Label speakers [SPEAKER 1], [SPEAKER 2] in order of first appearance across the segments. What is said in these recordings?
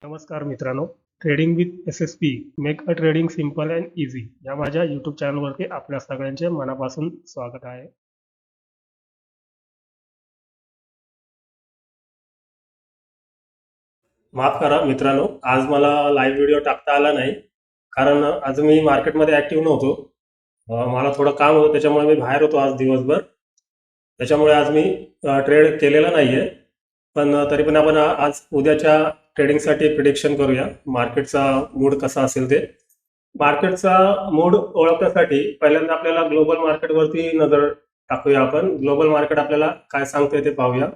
[SPEAKER 1] नमस्कार मित्रांनो. Trading with S-S-P make a trading simple and easy या माझ्या यूट्यूब चॅनलवरती आपल्या सगळ्यांचे मनापासून स्वागत आहे. माफ करा मित्रांनो, आज मला लाईव्ह व्हिडिओ टाकता आला नाही कारण आज मी मार्केटमध्ये ॲक्टिव्ह नव्हतो. मला थोडं काम होतं, त्याच्यामुळे मी बाहेर होतो आज दिवसभर. त्याच्यामुळे आज मी ट्रेड केलेला नाहीये. पण तरी पण आपण आज उद्याच्या ट्रेडिंगसाठी प्रिडिक्शन करूया मार्केटचा मूड कसा असेल ते. मार्केटचा मूड ओळखण्यासाठी पहिल्यांदा आपल्याला ग्लोबल मार्केटवरती नजर टाकूया. आपण ग्लोबल मार्केट आपल्याला काय सांगतंय ते पाहूया.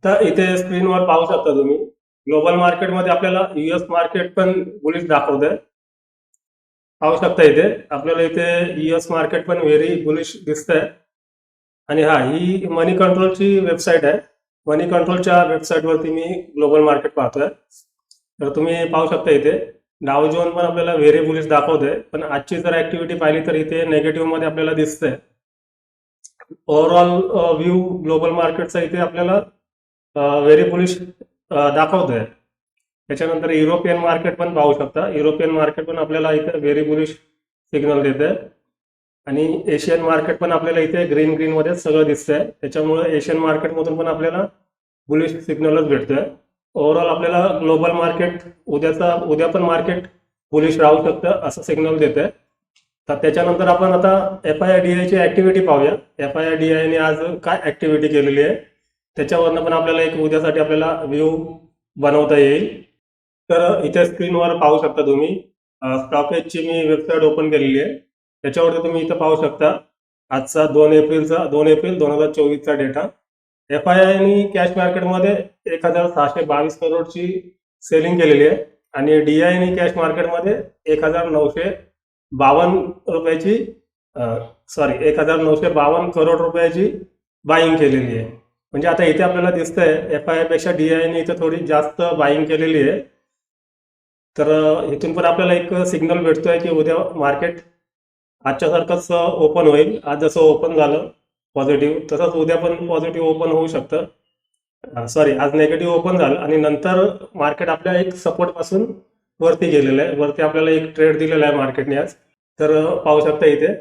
[SPEAKER 1] तर इथे स्क्रीनवर पाहू शकता तुम्ही, ग्लोबल मार्केटमध्ये आपल्याला युएस मार्केट पण बुलिश दाखवतंय. पाहू शकता इथे आपल्याला इथे युएस मार्केट पण व्हेरी बुलिश दिसतंय. आणि ही मनी कंट्रोलची वेबसाईट आहे. मनी कंट्रोलच्या वेबसाईटवरती मी ग्लोबल मार्केट पाहतोय. तर तुम्ही पाहू शकता इथे डाव जोन पण आपल्याला व्हेरी बुलिश दाखवतोय, पण आजची जर ऍक्टिव्हिटी पाहिली तर इथे नेगेटिव्ह मध्ये आपल्याला दिसतंय. ओव्हरऑल व्ह्यू ग्लोबल मार्केटचा इथे आपल्याला व्हेरी बुलिश दाखवतोय. त्याच्यानंतर युरोपियन मार्केट पण पाहू शकता. युरोपियन मार्केट पण आपल्याला इथे व्हेरी बुलिश सिग्नल देते. आणि एशियन मार्केट पण आपल्याला इथे ग्रीन मध्ये सगळं दिसतंय. त्याच्यामुळे एशियन मार्केटमधून पण आपल्याला बुलिश सिग्नलच भेटतोय. ओव्हरऑल आपल्याला ग्लोबल मार्केट उद्या पण मार्केट बुलिश राहू शकतं असं सिग्नल देतंय. तर त्याच्यानंतर आपण आता FII-DI ची ऍक्टिव्हिटी पाहूया. FII-DI ने आज काय ऍक्टिव्हिटी केलेली आहे त्याच्यावरनं पण आपल्याला एक उद्यासाठी आपल्याला व्ह्यू बनवता येईल. तर इथे स्क्रीनवर पाहू शकता तुम्ही स्टॉक एक्सची मी वेबसाईट ओपन केलेली आहे. त्याच्यावरती तुम्ही इथं पाहू शकता आजचा 2 एप्रिल 2024चा डेटा. FII कॅश मार्केटमध्ये 1622 करोडची सेलिंग केलेली आहे आणि DI कॅश मार्केटमध्ये 1952 रुपयाची 1952 करोड रुपयाची बाईंग केलेली आहे. म्हणजे आता इथे आपल्याला दिसतंय FII पेक्षा DI इथे थोडी जास्त बाईंग केलेली आहे. तर इथून पण आपल्याला एक सिग्नल भेटतोय की उद्या मार्केट आजच्या सारखंच ओपन होईल. आज जसं ओपन झालं पॉझिटिव्ह तसंच उद्या पण पॉझिटिव्ह ओपन होऊ शकतं. आज नेगेटिव्ह ओपन झालं आणि नंतर मार्केट आपल्या एक सपोर्ट पासून वरती गेलेलं आहे. वरती आपल्याला एक ट्रेड दिलेला आहे मार्केटने आज. तर पाहू शकता इथे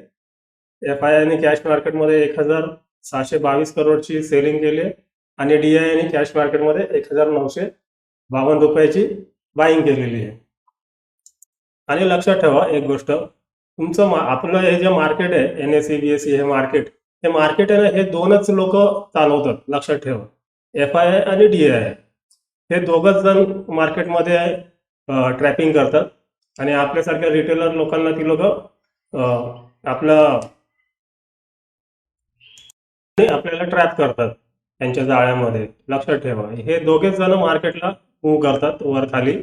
[SPEAKER 1] FII कॅश मार्केटमध्ये 1622 करोडची सेलिंग केली आहे आणि DI कॅश मार्केटमध्ये 1952 रुपयाची बाईंग केलेली आहे. आणि लक्षात ठेवा एक गोष्ट, तुमचं आपलं हे जे मार्केट आहे NSE BSE हे मार्केट आहे ना, हे दोनच लोक चालवतात. लक्षात ठेवा, FII आणि DI हे दोघच जण मार्केटमध्ये ट्रॅपिंग करतात आणि आपल्यासारख्या रिटेलर लोकांना ती लोक आपल्याला ट्रॅप करतात त्यांच्या जाळ्यामध्ये. लक्षात ठेवा, हे दोघेच जण मार्केटला मूव्ह करतात वर खाली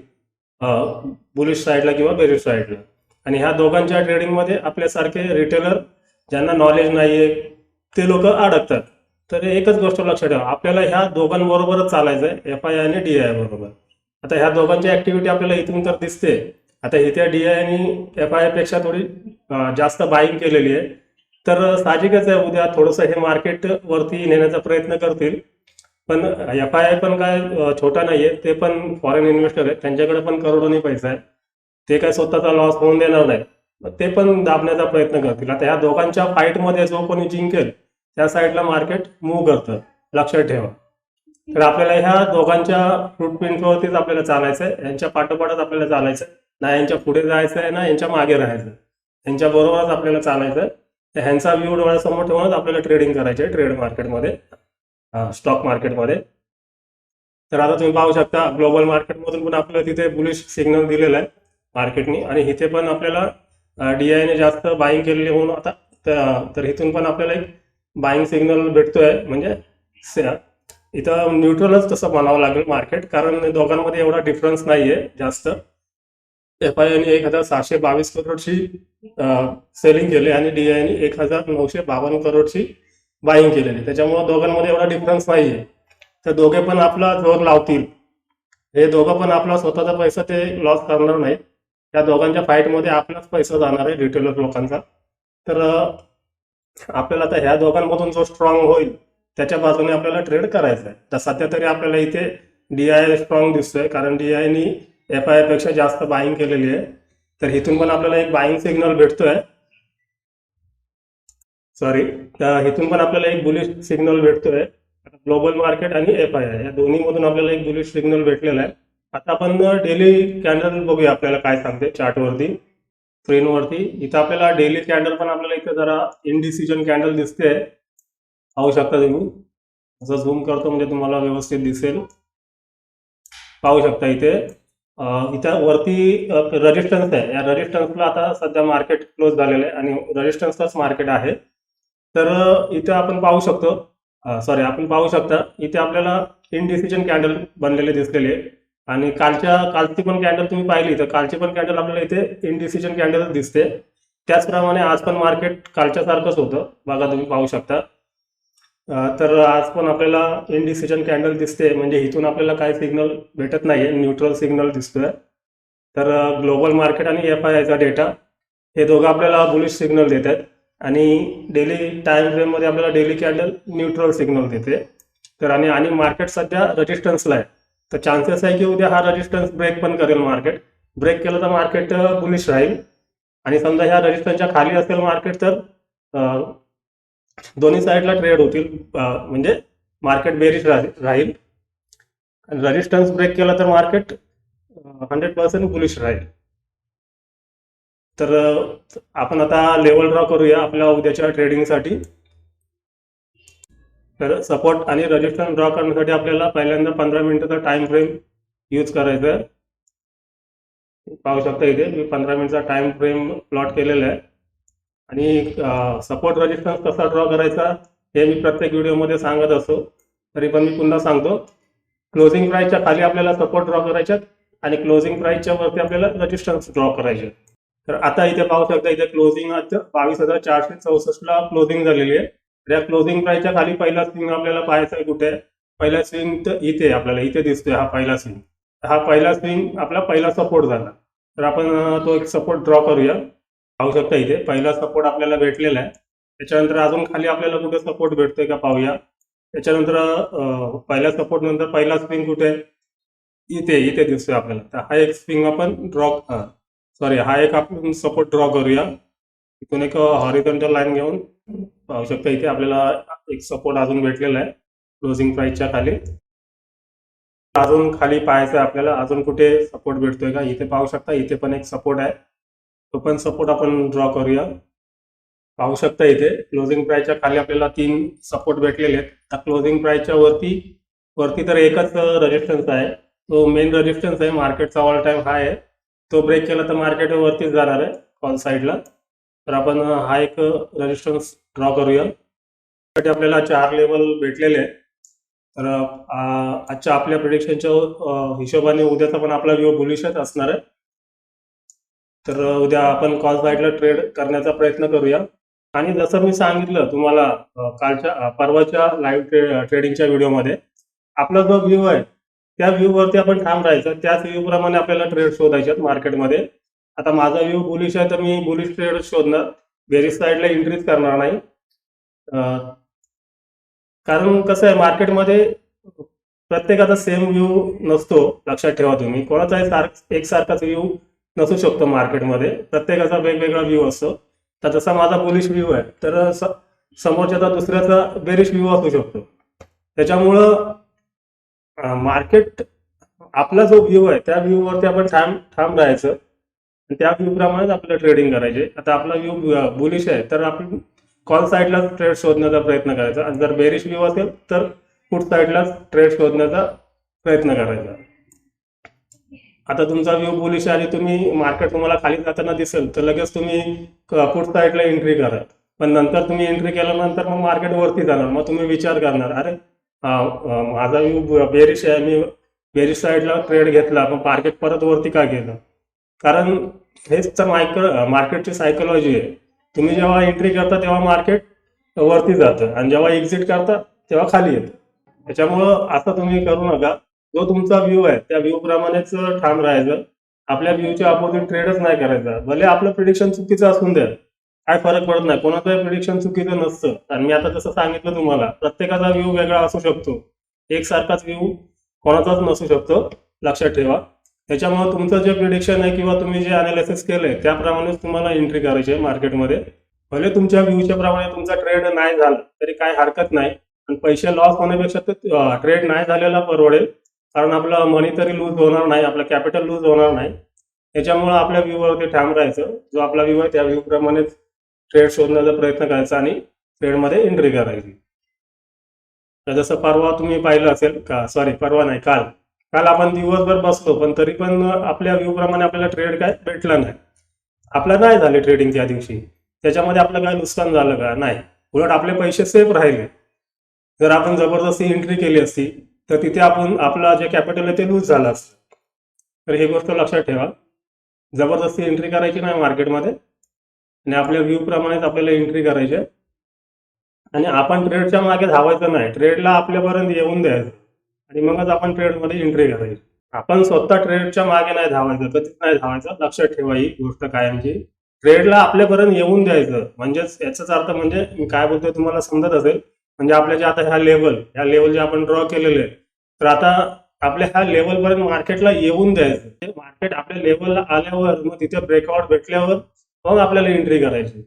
[SPEAKER 1] बुलिश साईडला किंवा बेरिश साईडला. आणि ह्या दोघांच्या ट्रेडिंगमध्ये आपल्यासारखे रिटेलर ज्यांना नॉलेज नाहीये ते लोक अडकतात. तर एकच गोष्ट लक्षात ठेवा, आपल्याला ह्या दोघांबरोबरच चालायचं आहे, FII आणि DI बरोबर. आता ह्या दोघांची ऍक्टिव्हिटी आपल्याला इथून तर दिसते. आता इथे DI आणि FII पेक्षा थोडी जास्त बाईंग केलेली आहे. तर साहजिकच आहे उद्या थोडंसं हे मार्केट वरती नेण्याचा प्रयत्न करतील. पण FII पण काय छोटा नाहीये, ते पण फॉरेन इन्व्हेस्टर आहे, त्यांच्याकडे पण करोडोनी पैसा आहे. ते काय स्वतःचा लॉस होऊन देणार नाही, ते पण दाबण्याचा प्रयत्न करतील. आता ह्या दोघांच्या फाईटमध्ये जो कोणी जिंकेल त्या साईडला मार्केट मूव्ह करतं. लक्षात ठेवा. तर आपल्याला ह्या दोघांच्या फुटप्रिंटवरतीच आपल्याला चालायचं आहे. यांच्या पाठोपाठच आपल्याला चालायचं आहे. ना यांच्या पुढे जायचं आहे ना यांच्या मागे राहायचं. यांच्या बरोबरच आपल्याला चालायचं आहे. तर ह्यांचा व्ह्यू डोळ्यासमोर ठेवूनच आपल्याला ट्रेडिंग करायची आहे ट्रेड मार्केटमध्ये, स्टॉक मार्केटमध्ये. तर आता तुम्ही पाहू शकता ग्लोबल मार्केटमधून पण आपल्याला तिथे बुलिश सिग्नल दिलेला आहे मार्केटने आणि इथे पण आपल्याला DI ने जास्त बाईंग केलेली म्हणून आता तर इथून पण आपल्याला एक बाईंग सिग्नल भेटतोय. म्हणजे इथं न्यूट्रलच तसं म्हणावं लागेल मार्केट, कारण दोघांमध्ये एवढा डिफरन्स नाहीये जास्त. FII ने 1622 करोडची सेलिंग केली आणि DI ने 1952 करोडची बाईंग केलेली. त्याच्यामुळे दोघांमध्ये एवढा डिफरन्स नाहीये. तर दोघे पण आपला जोर लावतील. हे दोघं पण आपला स्वतःचा पैसा ते लॉस करणार नाही. त्या दोघांच्या फाईटमध्ये आपलाच पैसा जाणार आहे रिटेलर लोकांचा. तर आपल्याला आता ह्या दोघांमधून जो स्ट्रॉंग होईल त्याच्या बाजूने आपल्याला ट्रेड करायचा आहे. तर सध्या तरी आपल्याला इथे DI स्ट्रॉंग दिसतोय, कारण DI ने FI पेक्षा जास्त बाईंग केलेली आहे. तर इथून पण आपल्याला एक बाईंग सिग्नल भेटतोय. सॉरी, तर इथून पण आपल्याला एक बुलिश सिग्नल भेटतोय. ग्लोबल मार्केट आणि FI या दोन्ही मधून आपल्याला एक बुलिश सिग्नल भेटलेला आहे. आता आपण डेली कॅन्डल बघूया आपल्याला काय सांगते चार्टवरती, स्क्रीनवरती. इथं आपल्याला डेली कॅन्डल पण आपल्याला इथे जरा इनडिसिजन कॅन्डल दिसते, पाहू शकता तुम्ही. असं झूम करतो म्हणजे तुम्हाला व्यवस्थित दिसेल. पाहू शकता इथे इथं वरती रेजिस्टन्स आहे. या रेजिस्टन्सला आता सध्या मार्केट क्लोज झालेलं आहे आणि रेजिस्टन्सलाच मार्केट आहे. तर इथे आपण पाहू शकतो, आपण पाहू शकता इथे आपल्याला इनडिसिजन कॅन्डल बनलेले दिसलेले आहे. आणि कालची पण कॅन्डल तुम्ही पाहिली तर कालची पण कॅन्डल आपल्याला इथे इनडिसिजन कॅन्डल दिसते. त्याचप्रमाणे आज पण मार्केट कालच्या सारखंच होतं, बघा तुम्ही पाहू शकता. तर आज पण आपल्याला इनडिसिजन कॅन्डल दिसते, म्हणजे इथून आपल्याला काही सिग्नल भेटत नाहीये, न्यूट्रल सिग्नल दिसतोय. तर ग्लोबल मार्केट आणि FI चा डेटा हे दोघं आपल्याला बुलिश सिग्नल देत आहेत आणि डेली टाइम फ्रेम मध्ये आपल्याला डेली कॅन्डल न्यूट्रल सिग्नल देते. तर आणि मार्केट सध्या रेजिस्टन्सला आहे. तर चान्सेस आहे की उद्या हा रेजिस्टन्स ब्रेक पण करेल. मार्केट ब्रेक केलं तर मार्केट बुलिश राहील आणि समजा ह्या रेजिस्टन्सच्या खाली असेल मार्केट तर दोन्ही साईडला ट्रेड होतील, म्हणजे मार्केट बेरिश राहील. आणि रेजिस्टन्स ब्रेक केला तर मार्केट 100% बुलिश राहील. तर आपण आता लेवल ड्रॉ करूया आपल्या उद्याच्या ट्रेडिंगसाठी. तर सपोर्ट आणि रेजिस्टन्स ड्रॉ करण्यासाठी आपल्याला पहिल्यांदा 15 मिनिटाचा टाइम फ्रेम यूज करायचा आहे. पाहू शकता इथे मी 15 मिनिटचा टाइम फ्रेम प्लॉट केलेला आहे. आणि सपोर्ट रेजिस्टन्स कसा ड्रॉ करायचा हे मी प्रत्येक व्हिडिओमध्ये सांगत असतो, तरी पण मी पुन्हा सांगतो. क्लोजिंग प्राइसच्या खाली आपल्याला सपोर्ट ड्रॉ करायच्यात आणि क्लोजिंग प्राइसच्या वरती आपल्याला रेजिस्टन्स ड्रॉ करायचे. तर आता इथे पाहू शकता इथे क्लोजिंग 22,464ला क्लोजिंग झालेली आहे. तर या क्लोजिंग प्राइसच्या खाली पहिला स्विंग आपल्याला पाहायचा आहे. कुठे पहिला स्विंग? तर इथे आपल्याला इथे दिसतोय हा पहिला स्विंग. हा पहिला स्विंग आपला पहिला सपोर्ट झाला. तर आपण तो एक सपोर्ट ड्रॉ करूया. पाहू शकता इथे पहिला सपोर्ट आपल्याला भेटलेला आहे. त्याच्यानंतर अजून खाली आपल्याला कुठे सपोर्ट भेटतोय का पाहूया. त्याच्यानंतर पहिल्या सपोर्ट नंतर पहिला स्विंग कुठे? इथे इथे दिसतोय आपल्याला. तर हा एक स्विंग आपण हा एक आपण सपोर्ट ड्रॉ करूया. इथून एक हॉरिझॉन्टल लाईन घेऊन पाहू शकता इथे आपल्याला एक सपोर्ट अजून भेटलेला आहे क्लोजिंग प्राइसच्या खाली. अजून खाली पाहायचं आहे आपल्याला, अजून कुठे सपोर्ट भेटतोय का. इथे पाहू शकता इथे पण एक सपोर्ट आहे, तो पण सपोर्ट आपण ड्रॉ करूया. पाहू शकता इथे क्लोजिंग प्राइसच्या खाली आपल्याला 3 सपोर्ट भेटलेले आहेत. तर क्लोजिंग प्राइसच्या वरती तर एकच रेजिस्टन्स आहे, तो मेन रेजिस्टन्स आहे, मार्केटचा ऑल टाइम हाय आहे. तो ब्रेक केला तर मार्केट वरतीच जाणार आहे कॉल साईडला. तर आपण हा एक रेजिस्टन्स ड्रॉ करूया. त्यासाठी आपल्याला 4 लेवल भेटलेले आहेत. तर आजच्या आपल्या प्रिडिक्शनच्या हिशोबाने उद्याचा पण आपला व्ह्यू बुलिशच असणार आहे. तर उद्या आपण कॉल साईडला ट्रेड करण्याचा प्रयत्न करूया. आणि जसं मी सांगितलं तुम्हाला परवाच्या लाईव्ह ट्रेडिंगच्या व्हिडिओमध्ये, आपला जो व्ह्यू आहे त्या व्ह्यू वरती आपण ठाम राहायचं. त्याच व्ह्यू प्रमाणे आपल्याला ट्रेड शोधायचे मार्केटमध्ये. आता माझा व्ह्यू बुलिश आहे तर मी बुलिश ट्रेड शोधणार, बेरिश साईडला इंक्रीज करणार नाही. कारण कसं आहे मार्केटमध्ये प्रत्येकाचा सेम व्ह्यू नसतो, लक्षात ठेवा तुम्ही. कोणाचाही एकसारखाच व्ह्यू नसू शकतो मार्केटमध्ये, प्रत्येकाचा वेगवेगळा व्ह्यू असतो. तर जसा माझा बुलिश व्ह्यू आहे तर समोरच्याचा दुसऱ्याचा बेरिश व्ह्यू असू शकतो. त्याच्यामुळं मार्केट आपला जो व्ह्यू आहे त्या व्ह्यू वरती आपण ठाम राहायचं आणि त्या व्ह्यू प्रमाणेच आपल्याला ट्रेडिंग करायचे. आता आपला व्ह्यू बुलिश आहे तर आपण कॉल साईडला ट्रेड शोधण्याचा प्रयत्न करायचा, आणि जर बेरिश व्ह्यू असेल तर पुट साईडला ट्रेड शोधण्याचा प्रयत्न करायचा. आता तुमचा व्ह्यू बुलिश आहे आणि तुम्हाला खाली जाताना दिसेल तर लगेच तुम्ही पुट साईडला एंट्री करा. पण नंतर तुम्ही एंट्री केल्यानंतर मग मार्केट वरती जाणार. मग तुम्ही विचार करणार, अरे माझा व्ह्यू बेरिश आहे, मी बेरिश साईडला ट्रेड घेतला पण मार्केट परत वरती का गेलं. कारण हेच तर मार्केटची सायकोलॉजी आहे. तुम्ही जेव्हा एंट्री करता तेव्हा मार्केट वरती जातं आणि जेव्हा एक्झिट करता तेव्हा खाली येतं. त्याच्यामुळं असं तुम्ही करू नका. जो तुमचा व्ह्यू आहे त्या व्ह्यू प्रमाणेच ठाम राहायचं. आपल्या व्ह्यूच्या अपोजिट ट्रेडच नाही करायचा. भले आपलं प्रिडिक्शन चुकीचं असून द्या, काय फरक पडत नाही. कोणाचंही प्रिडिक्शन चुकीचं नसतं. आणि मी आता जसं सांगितलं तुम्हाला, प्रत्येकाचा व्ह्यू वेगळा असू शकतो, एकसारखाच व्ह्यू कोणाचाच नसू शकतो, लक्षात ठेवा. त्याच्यामुळे तुमचं जे प्रिडिक्शन आहे किंवा तुम्ही जे अनालिसिस केलंय त्याप्रमाणेच तुम्हाला एंट्री करायची आहे मार्केटमध्ये. भले तुमच्या व्ह्यूच्या प्रमाणे तुमचा ट्रेड नाही झाला तरी काही हरकत नाही, पण पैसे लॉस होण्यापेक्षा ट्रेड नाही झालेला परवडेल, कारण आपला मनी तरी लूज होणार नाही, आपलं कॅपिटल लूज होणार नाही. त्याच्यामुळे आपल्या व्ह्यूवरती ठाम राहायचं, जो आपला व्ह्यू आहे त्या व्ह्यू प्रमाणेच ट्रेड शोधण्याचा प्रयत्न करायचा आणि ट्रेडमध्ये एंट्री करायची. तर जसं परवा तुम्ही पाहिलं असेल का, सॉरी परवा नाही, काल काल आपण दिवसभर बसलो पण तरी पण आपल्या व्ह्यू प्रमाणे आपल्याला ट्रेड काय भेटला नाही, आपलं नाही झाले ट्रेडिंग त्या दिवशी. त्याच्यामध्ये आपलं काय नुकसान झालं का? नाही, उलट आपले पैसे सेफ राहिले. जर आपण जबरदस्ती एंट्री केली असती तर तिथे आपण आपला जे कॅपिटल आहे ते लूज झालं असतं. तर ही गोष्ट लक्षात ठेवा, जबरदस्ती एंट्री करायची नाही मार्केटमध्ये आणि आपल्या व्ह्यू प्रमाणेच आपल्याला एंट्री करायची आहे. आणि आपण ट्रेडच्या मागे धावायचं नाही, ट्रेडला आपल्यापर्यंत येऊन द्यायचं आणि मगच आपण ट्रेडमध्ये एंट्री करायची. आपण स्वतः ट्रेडच्या मागे नाही धावायचं, कधीच नाही धावायचं. लक्षात ठेवा ही गोष्ट कायमची. ट्रेडला आपल्यापर्यंत येऊन द्यायचं, म्हणजेच याचाच अर्थ म्हणजे मी काय बोलतोय तुम्हाला समजत असेल. म्हणजे आपल्या जे आता ह्या लेवल जे आपण ड्रॉ केलेले आहे, तर आता आपल्या ह्या लेवलपर्यंत मार्केटला येऊन द्यायचं. मार्केट आपल्या लेवलला आल्यावर मग तिथे ब्रेकआउट भेटल्यावर मग आपल्याला एंट्री करायची.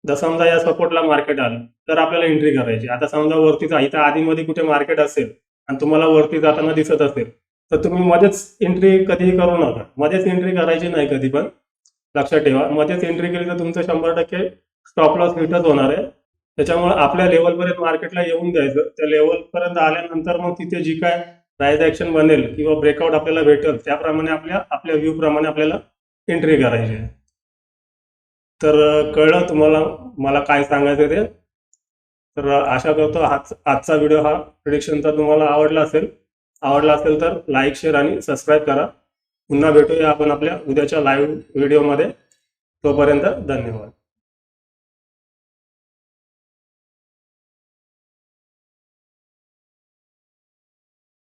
[SPEAKER 1] जर समजा या सपोर्टला मार्केट आलं तर आपल्याला एंट्री करायची. आता समजा वरती इथं आधीमध्ये कुठे मार्केट असेल आणि तुम्हाला वरती जाताना दिसत असेल तर तुम्ही मध्येच एंट्री कधीही करू नका, मध्येच एंट्री करायची नाही कधी पण. लक्षात ठेवा, मध्येच एंट्री केली तर तुमचं 100% स्टॉप लॉस हिटच होणार आहे. त्याच्यामुळे आपल्या लेवलपर्यंत मार्केटला येऊन द्यायचं. त्या लेवलपर्यंत आल्यानंतर मग तिथे जी काय प्राइस ऍक्शन बनेल किंवा ब्रेकआउट आपल्याला भेटेल त्याप्रमाणे आपल्या व्ह्यू प्रमाणे आपल्याला एंट्री करायची आहे. तर कळलं तुम्हाला मला काय सांगायचं ते. तर आशा करतो आजचा व्हिडिओ हा प्रिडिक्शनचा तुम्हाला आवडला असेल तर लाईक, शेअर आणि सबस्क्राईब करा. पुन्हा भेटूया आपण आपल्या उद्याच्या लाईव्ह व्हिडिओमध्ये. तोपर्यंत धन्यवाद.